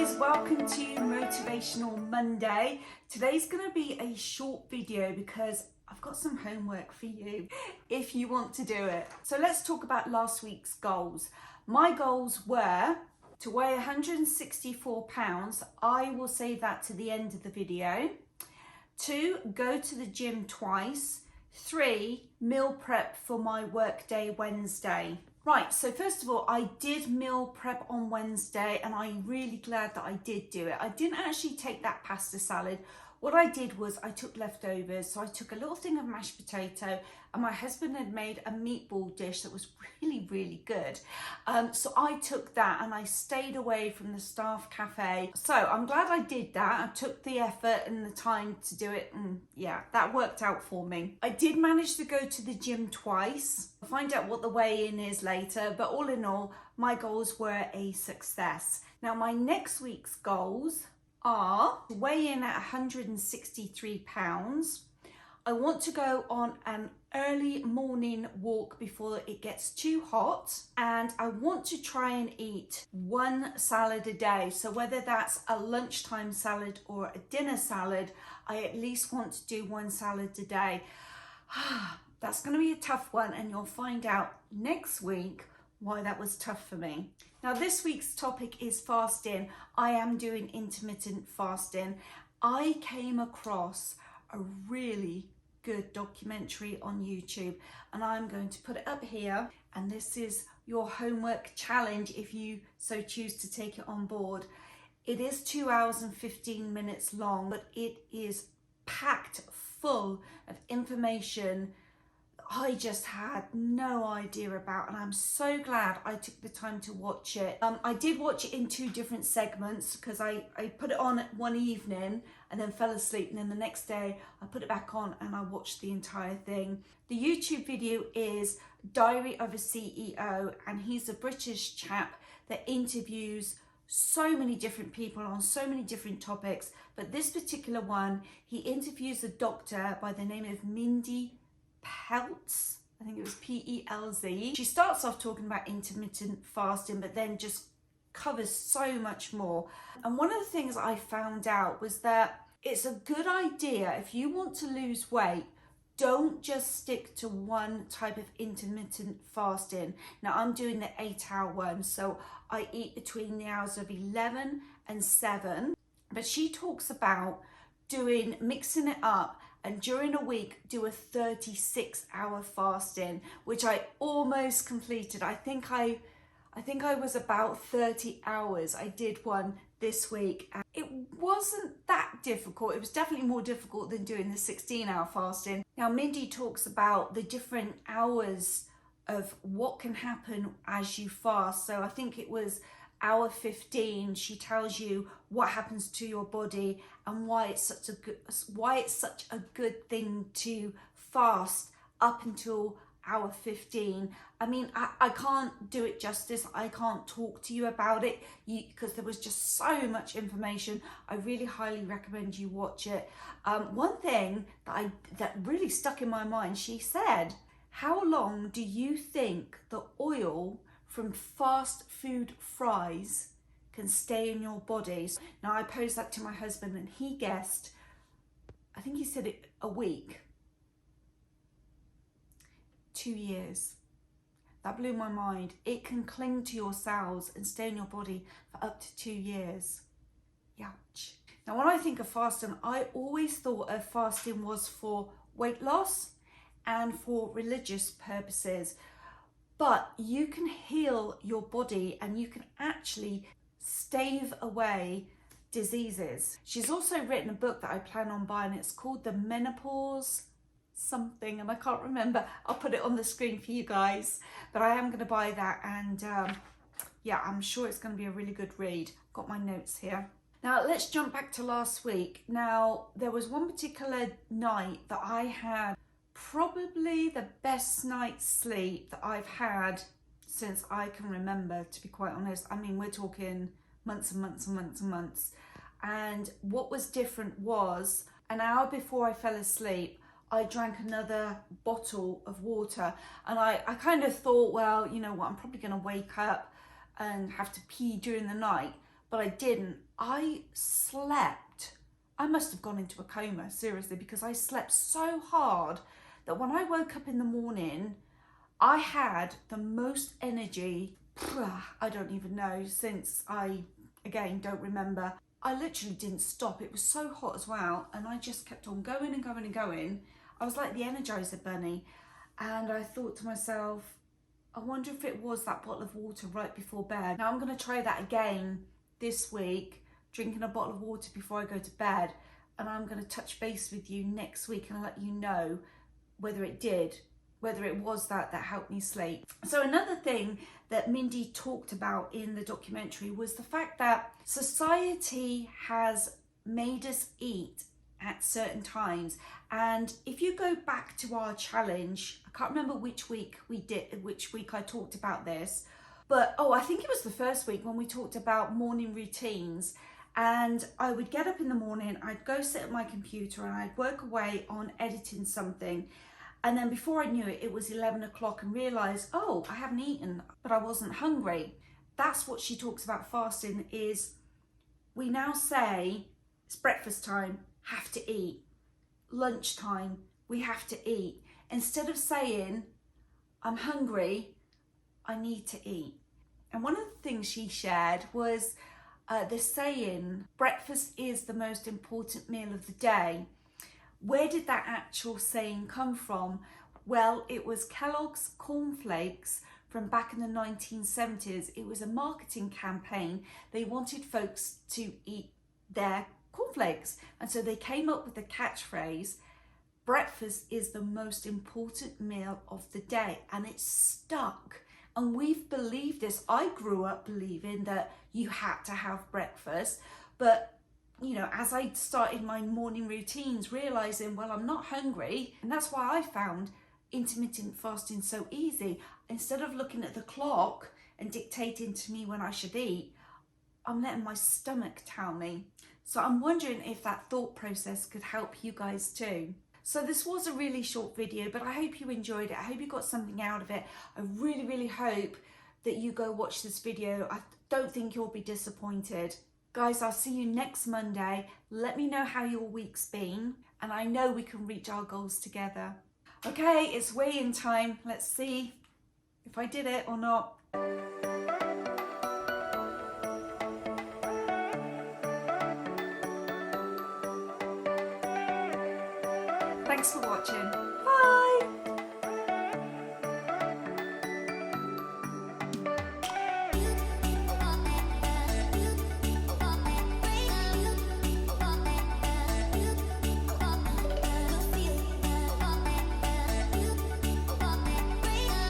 guys, welcome to Motivational Monday. Today's going to be a short video because I've got some homework for you if you want to do it. So let's talk about last week's goals. My goals were to weigh 164 pounds. I will save that to the end of the video. 2, go to the gym twice. 3, meal prep for my workday Wednesday. Right, so first of all, I did meal prep on Wednesday and I'm really glad that I did do it. I didn't actually take that pasta salad. What I did was I took leftovers. So I took a little thing of mashed potato and my husband had made a meatball dish that was really good. So I took that and I stayed away from the staff cafe. So I'm glad I did that. I took the effort and the time to do it, and yeah, that worked out for me. I did manage to go to the gym twice. I'll find out what the weigh-in is later, but all in all, my goals were a success. Now my next week's goals are to weigh in at 163 pounds. I want to go on an early morning walk before it gets too hot, and I want to try and eat 1 salad a day. So whether that's a lunchtime salad or a dinner salad, I at least want to do 1 salad a day. That's going to be a tough one, and you'll find out next week why that was tough for me. Now this week's topic is fasting. I am doing intermittent fasting. I came across a really good documentary on YouTube and I'm going to put it up here, and this is your homework challenge if you so choose to take it on board. It is 2 hours and 15 minutes long, but it is packed full of information I just had no idea about, and I'm so glad I took the time to watch it. I did watch it in 2 different segments because I put it on one evening and then fell asleep, and then the next day I put it back on and I watched the entire thing. The YouTube video is Diary of a CEO, and he's a British chap that interviews so many different people on so many different topics, but this particular one, he interviews a doctor by the name of Mindy Pelz. I think it was P-E-L-Z. She starts off talking about intermittent fasting, but then just covers so much more. And one of the things I found out was that it's a good idea, if you want to lose weight, don't just stick to one type of intermittent fasting. Now I'm doing the 8-hour one, so I eat between the hours of 11 and 7. But she talks about mixing it up, and during a week do a 36-hour fasting, which I almost completed. I think I was about 30 hours. I did one this week. And it wasn't that difficult. It was definitely more difficult than doing the 16-hour fasting. Now Mindy talks about the different hours of what can happen as you fast. So I think it was hour 15, she tells you what happens to your body and why it's such a good thing to fast up until hour 15. I mean, I can't do it justice. I can't talk to you about it because there was just so much information. I really highly recommend you watch it. One thing that really stuck in my mind, she said, how long do you think the oil from fast food fries can stay in your body? Now I posed that to my husband and he guessed, I think he said it a week. 2 years. That blew my mind. It can cling to your cells and stay in your body for up to 2 years. Ouch. Now when I think of fasting, I always thought of fasting was for weight loss and for religious purposes. But you can heal your body and you can actually stave away diseases. She's also written a book that I plan on buying. It's called The Menopause something, and I can't remember. I'll put it on the screen for you guys. But I am going to buy that, and yeah, I'm sure it's going to be a really good read. Got my notes here. Now let's jump back to last week. Now there was one particular night that I had probably the best night's sleep that I've had since I can remember, to be quite honest. I mean, we're talking months and months and months and months. And what was different was an hour before I fell asleep, I drank another bottle of water. And I kind of thought, well, you know what, I'm probably going to wake up and have to pee during the night. but I didn't. I slept. I must have gone into a coma, seriously, because I slept so hard that when I woke up in the morning, I had the most energy, I don't even know, since I, again, don't remember. I literally didn't stop. It was so hot as well, and I just kept on going and going and going. I was like the Energizer Bunny, and I thought to myself, I wonder if it was that bottle of water right before bed. Now I'm going to try that again this week, drinking a bottle of water before I go to bed, and I'm going to touch base with you next week and let you know whether it did, whether it was that helped me sleep. So another thing that Mindy talked about in the documentary was the fact that society has made us eat at certain times. And if you go back to our challenge, I can't remember which week I talked about this, but I think it was the first week when we talked about morning routines. And I would get up in the morning, I'd go sit at my computer and I'd work away on editing something. And then before I knew it, it was 11 o'clock and realised, I haven't eaten, but I wasn't hungry. That's what she talks about fasting is, we now say it's breakfast time, have to eat. Lunchtime, we have to eat. Instead of saying, I'm hungry, I need to eat. And one of the things she shared was the saying, breakfast is the most important meal of the day. Where did that actual saying come from? Well, it was Kellogg's cornflakes from back in the 1970s. It was a marketing campaign. They wanted folks to eat their cornflakes. And so they came up with the catchphrase, breakfast is the most important meal of the day. And it stuck. And we've believed this. I grew up believing that you had to have breakfast, but as I started my morning routines, realizing, well, I'm not hungry. And that's why I found intermittent fasting so easy. Instead of looking at the clock and dictating to me when I should eat, I'm letting my stomach tell me. So I'm wondering if that thought process could help you guys too. So this was a really short video, but I hope you enjoyed it. I hope you got something out of it. I really, really hope that you go watch this video. I don't think you'll be disappointed. Guys, I'll see you next Monday. Let me know how your week's been, and I know we can reach our goals together. Okay, it's weigh-in time. Let's see if I did it or not. Thanks for watching.